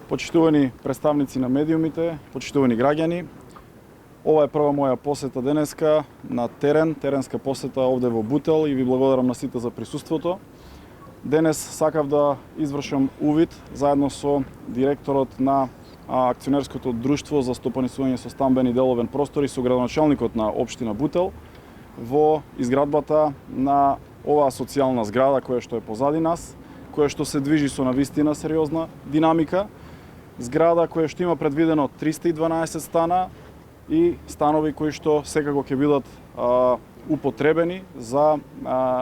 Почитувани представници на медиумите, почитувани граѓани, ова е прва моја посета денеска на теренска посета овде во Бутел и ви благодарам на сите за присуството. Денес сакав да извршам увид заедно со директорот на акционерското друштво за стопанисување со стамбени деловен простор и со градоначалникот на општина Бутел во изградбата на оваа социјална зграда која што е позади нас, која што се движи со навистина сериозна динамика. Зграда која што има предвидено 312 стана и станови кои што секако ќе бидат употребени за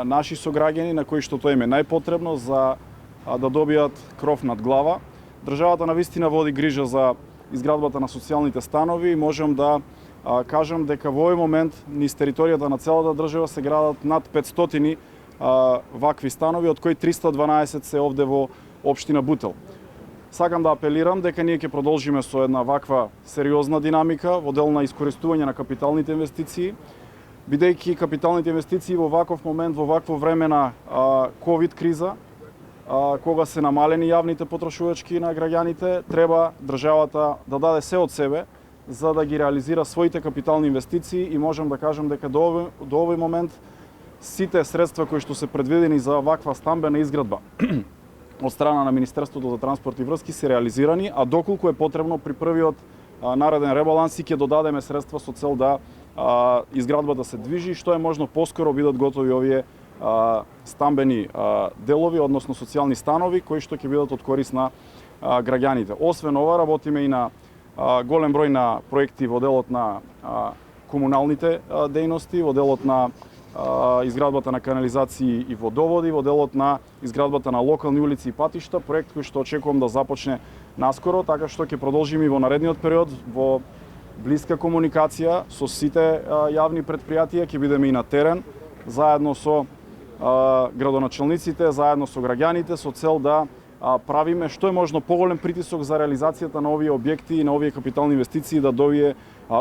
наши сограѓани на кои што тоа им е најпотребно за да добијат кров над глава. Државата навистина води грижа за изградбата на социјалните станови и можам да кажам дека во овој момент низ територијата на целата држава се градат над 500 вакви станови, од кои 312 се овде во општина Бутел. Сакам да апелирам дека ние ќе продолжиме со една ваква сериозна динамика во дел на искористување на капиталните инвестиции, бидејќи капиталните инвестиции во ваков момент, во вакво време на ковид криза, кога се намалени јавните потрошувачки на граѓаните, треба државата да даде се од себе за да ги реализира своите капитални инвестиции и можам да кажам дека до овој момент сите средства кои што се предвидени за ваква стамбена изградба од страна на Министерството за транспорт и врски се реализирани, а доколку е потребно при првиот нареден ребаланс ќе додадеме средства со цел да изградбата се движи и што е можно поскоро бидат готови овие стамбени делови, односно социјални станови кои што ќе бидат од корис на граѓаните. Освен ова, работиме и на голем број на проекти во делот на комуналните дејности, во делот на изградбата на канализации и водоводи, во делот на изградбата на локални улици и патишта, проект кој што очекувам да започне наскоро, така што ќе продолжиме и во наредниот период во блиска комуникација со сите јавни претпријатија, ќе бидеме и на терен заедно со градоначалниците, заедно со граѓаните со цел да правиме што е можно поголем притисок за реализацијата на овие објекти и на овие капитални инвестиции да добие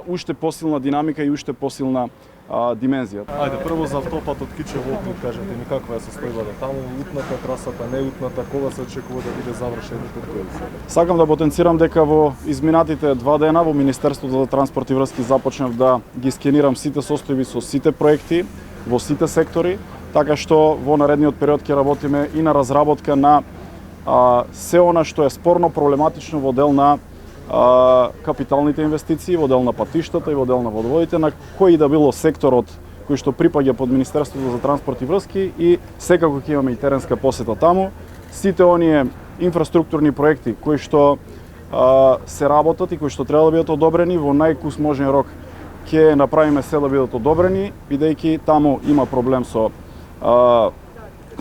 уште посилна динамика и уште посилна димензија. Ајде, прво за автопатот Кичево-Опник, кажете ми каква е состојбата таму, утната трасата, неутната, кога се очекува да биде завршен и кој се? Сакам да потенцирам дека во изминатите 2 дена во Министерството за транспорт и врски започнав да ги скенирам сите состојби со сите проекти во сите сектори, така што во наредниот период ќе работиме и на разработка на се она што е спорно, проблематично во дел на капиталните инвестиции, во дел на патиштата и во дел на водоводите, на кој да било секторот кој што припаѓа под Министерството за транспорт и врски и секако ќе имаме и теренска посета таму. Сите оние инфраструктурни проекти кои што се работат и кои што треба да бидат одобрени во најкус можен рок ќе направиме се да бидат одобрени, бидејќи таму има проблем со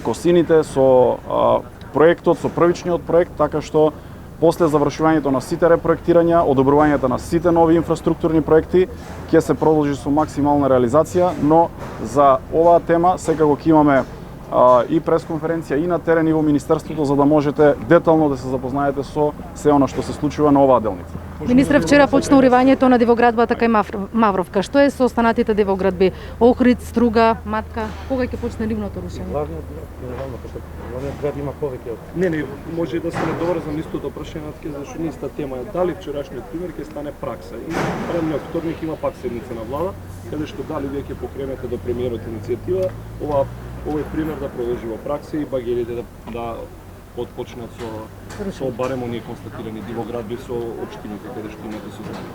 косините, со проектот, со првичниот проект, така што после завршувањето на сите репроектирања, одобрувањето на сите нови инфраструктурни проекти ќе се продолжи со максимална реализација, но за оваа тема секако ќе имаме и пресконференција и на терен и во Министерството за да можете детално да се запознаете со се она што се случува на оваа делница. Министре, вчера почна уривањето на дивоградбата кај Мавровка. Што е со останатите дивоградби? Охрид, Струга, Матка, кога ќе почне нивното рушење? Главниот град има повеќе од... Не, може да се недоврзам истото прашање, зашто не иста тема е дали вчерашниот пример ќе стане пракса. И наредниот вторник има пак седница на влада, каде што дали вие ќе покренете до премиерот иницијатива, овој пример да продолжи во пракса и багерите да почнат со барем оние констатирани дивоградби со општините каде што имате содржина.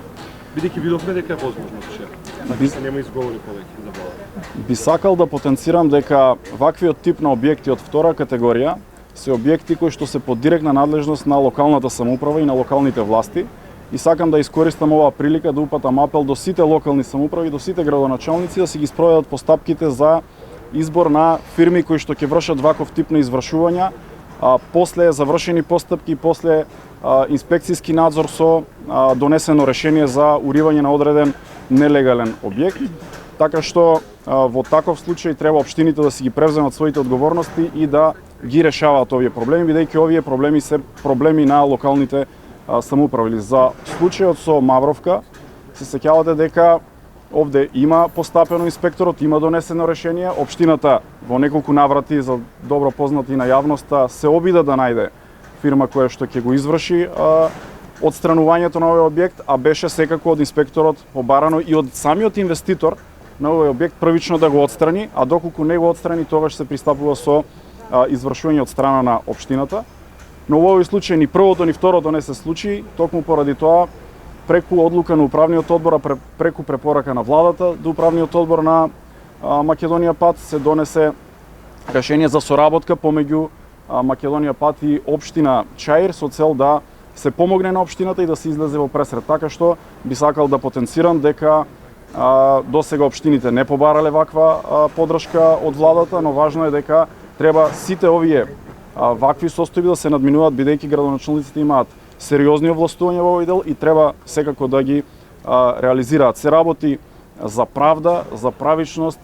Бидејќи видовме дека е возможно вчера. Така се нема изговори повеќе за влада. Би сакал да потенцирам дека ваквиот тип на објекти од втора категорија се објекти кои што се под директна надлежност на локалната самоуправа и на локалните власти. И сакам да искористам оваа прилика да упатам апел до сите локални самоуправи, до сите градоначалници да си ги спроведат постапките за избор на фирми кои што ќе вршат ваков тип на извршувања, после завршени постапки, после инспекцијски надзор со донесено решение за уривање на одреден нелегален објект. Така што во таков случај треба општините да си ги превземат своите одговорности и да ги решаваат овие проблеми, бидејќи овие проблеми се проблеми на локалните самоуправи. За случајот со Мавровка се сеќавате дека овде има постапено инспекторот, има донесено решение, општината во неколку наврати за добро познати на јавноста се обида да најде фирма која што ќе го изврши одстранувањето на овој објект, а беше секако од инспекторот побарано и од самиот инвеститор на овој објект првично да го отстрани, а доколку не го отстрани, тогаш се пристапува со извршување од страна на општината. Но во овој случај ни првото ни второто не се случи, токму поради тоа преку одлука на управниот одбор, а преку препорака на владата до управниот одбор на Македонија Пат се донесе решение за соработка помеѓу Македонија Пат и општина Чаир со цел да се помогне на општината и да се излезе во пресред. Така што би сакал да потенцирам дека досега општините не побарале ваква поддршка од владата, но важно е дека треба сите овие вакви состојби да се надминуваат, бидејќи градоначалниците имаат сериозни овластувања во овој дел и треба секако да ги реализираат. Се работи за правда, за правичност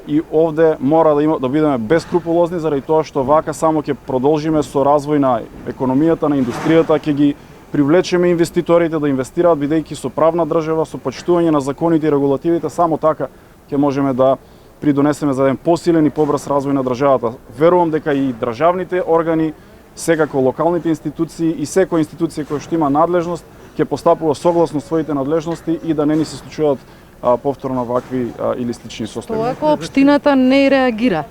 и овде мора да бидеме бескрупулозни заради тоа што вака само ќе продолжиме со развој на економијата, на индустријата, ќе ги привлечеме инвеститорите да инвестираат, бидејќи со правна држава, со почитување на законите и регулативите, само така ќе можеме да придонесеме за еден посилен и побрз развој на државата. Верувам дека и државните органи, секако локалните институции и секоја институција која што има надлежност ќе постапува согласно своите надлежности и да не ни се случуваат повторно вакви или слични состојби. Тоа ако општината не реагира.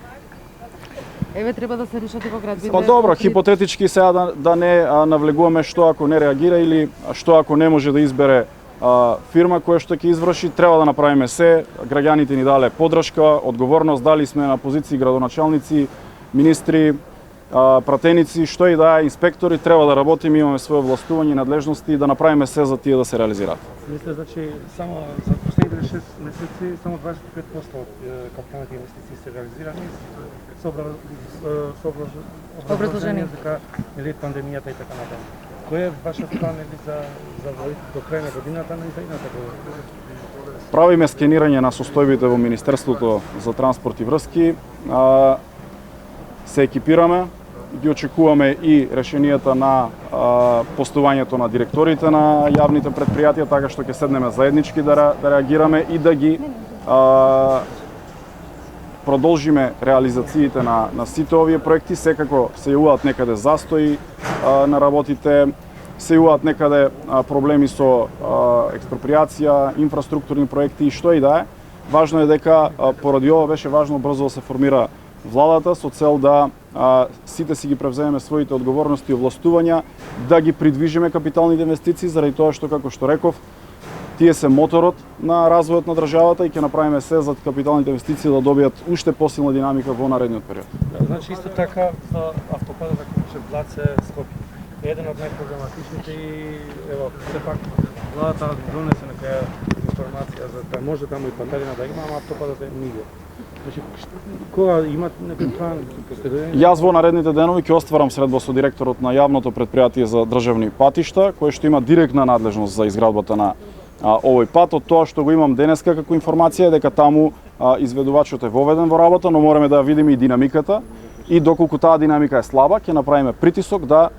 Еве треба да се решат и во град Видлер. Па добро, хипотетички сега да не навлегуваме што ако не реагира или што ако не може да избере фирма која што ќе изврши, треба да направиме се. Граѓаните ни дале поддршка, одговорност, дали сме на позиции градоначалници, министри, пратеници, што и да е, инспектори, треба да работиме, имаме свое властување и надлежности и да направиме се за тие да се реализираат. Мисля, значи, само за последните 6 месеци, само 25% од капиталните инвестиции се реализирани со образложение дека нели пандемијата и така натаму. Кој е вашиот план за до крај на годината и за идната година? Правиме скенирање на состојбите во Министерството за транспорт и врски. Се екипираме, ги очекуваме и решенијата на постувањето на директорите на јавните предпријатија, така што ќе седнеме заеднички да реагираме и да ги продолжиме реализациите на сите овие проекти. Секако се јавуваат некаде застои на работите, се јавуваат некаде проблеми со експроприација, инфраструктурни проекти и што и да е. Важно е дека поради ова беше важно брзо да се формира владата со цел да сите си ги превземеме своите одговорности и овластувања, да ги придвижиме капиталните инвестиции, заради тоа што, како што реков, тие се моторот на развојот на државата и ќе направиме се за капиталните инвестиции да добијат уште посилна динамика во наредниот период. Значи исто така за автопатот како беше Блаце Скопје. Еден од најпроблематичните и ево сепак владата донесе некоја информација за да може таму и патарина да има, ама автопатот е нигде. Значи, кога имат некој план? Јас во наредните денови ќе остварам средба со директорот на јавното предпријатие за државни патишта, кој што има директна надлежност за изградбата на овој пат. Од тоа што го имам денеска како информација е дека таму изведувачот е воведен во работа, но мораме да видиме и динамиката и доколку таа динамика е слаба, ќе направиме притисок да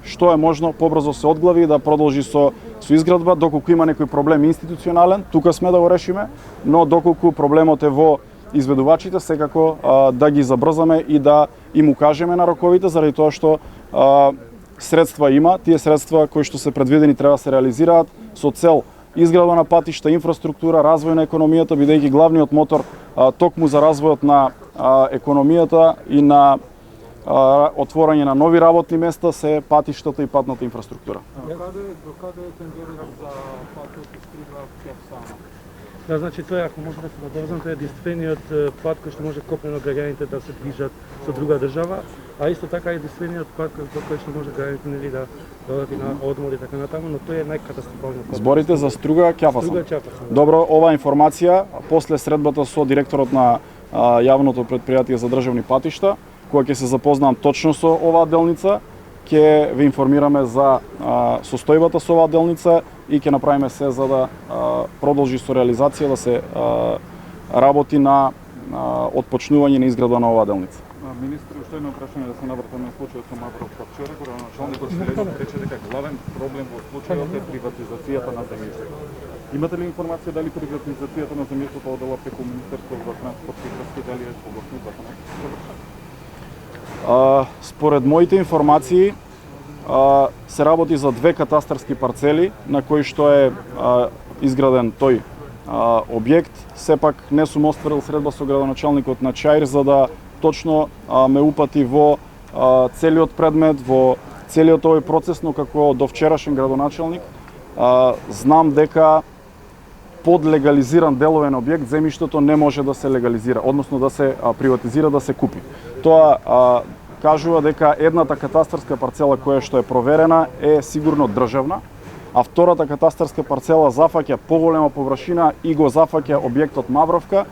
што е можно побрзо се одглави и да продолжи со изградба. Доколку има некој проблем институционален, тука сме да го решиме, но доколку проблемот е во изведувачите, секако да ги забрзаме и да им укажеме на роковите, заради тоа што средства има, тие средства кои што се предвидени треба да се реализираат со цел изградба на патишта, инфраструктура, развој на економијата, бидејќи главниот мотор токму за развојот на економијата и на отворање на нови работни места се патиштата и патната инфраструктура. До каде е тендерот за патот и Струга Кефсана? Да, значи тоа ако може да се надовзам, тоа е единствениот пат кој што може копнено граѓаните да се движат со друга држава, а исто така е единствениот пат кој што може граѓаните нели да одат и на одмор и така натаму, но тој е најкатастрофалниот пат. Зборите за Струга Кефсана. Струга Кефсана. Добро, оваа информација после средбата со директорот на јавното предпријатие за државни патишта, кога ќе се запознам точно со оваа делница, ќе ве информираме за состојбата со оваа делница и ќе направиме се за да продолжи со реализација, да се работи на отпочнување на изградба на оваа делница. Министре, уште едно прашање да се навртаме на случајот со Мавров Капчора, градоначалникот Свиридов рече дека главен проблем во случајот е приватизацијата на земјиштето. Имате ли информација дали приватизацијата на земјиштето одела преку Министерството за транспорт и врски, дали е согласно законот? Според моите информации се работи за две катастарски парцели на кои што е изграден тој објект. Сепак не сум остварил средба со градоначалникот на Чаир за да точно ме упати во целиот предмет, во целиот овој процес, но како до вчерашен градоначалник знам дека под легализиран деловен објект земјиштето не може да се легализира, односно да се приватизира, да се купи. Тоа кажува дека едната катастарска парцела која што е проверена е сигурно државна, а втората катастарска парцела зафаќа поголема површина и го зафаќа објектот Мавровка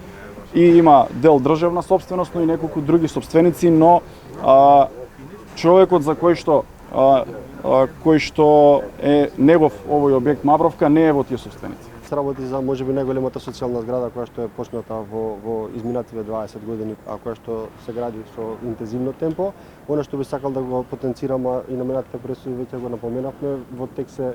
и има дел државна собственост, но и неколку други собственици, но човекот за кој што е негов овој објект Мавровка не е во тие собственици. Се работи за можеби најголемата социјална зграда која што е почната во изминативе 20 години, а која што се гради со интензивно темпо. Она што би сакал да го потенцирам и наменатите пресуди веќе го напоменавме, во тек се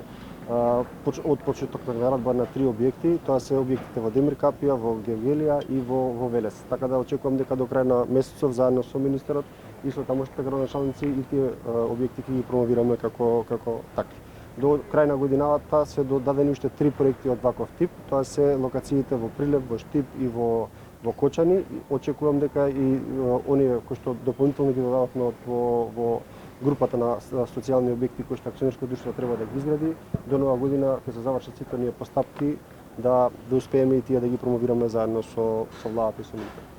од почеток на градба на 3 објекти, тоа се објектите во Демир Капија, во Гевгелија и во Велес. Така да очекувам дека до крај на месецов заедно со министерот и со тамошните градоначалници и тие објекти ќе ги промовираме како такви. До крај на годината се додадени уште 3 проекти од ваков тип, тоа се локациите во Прилеп, во Штип и во Кочани. Очекувам дека и оние кои што дополнително ги додававме во групата на социјални објекти кои што акционерско друштво треба да ги изгради, до нова година ќе се завршат сите оние постапки да успееме и тие да ги промовираме заедно со владата и со министерот.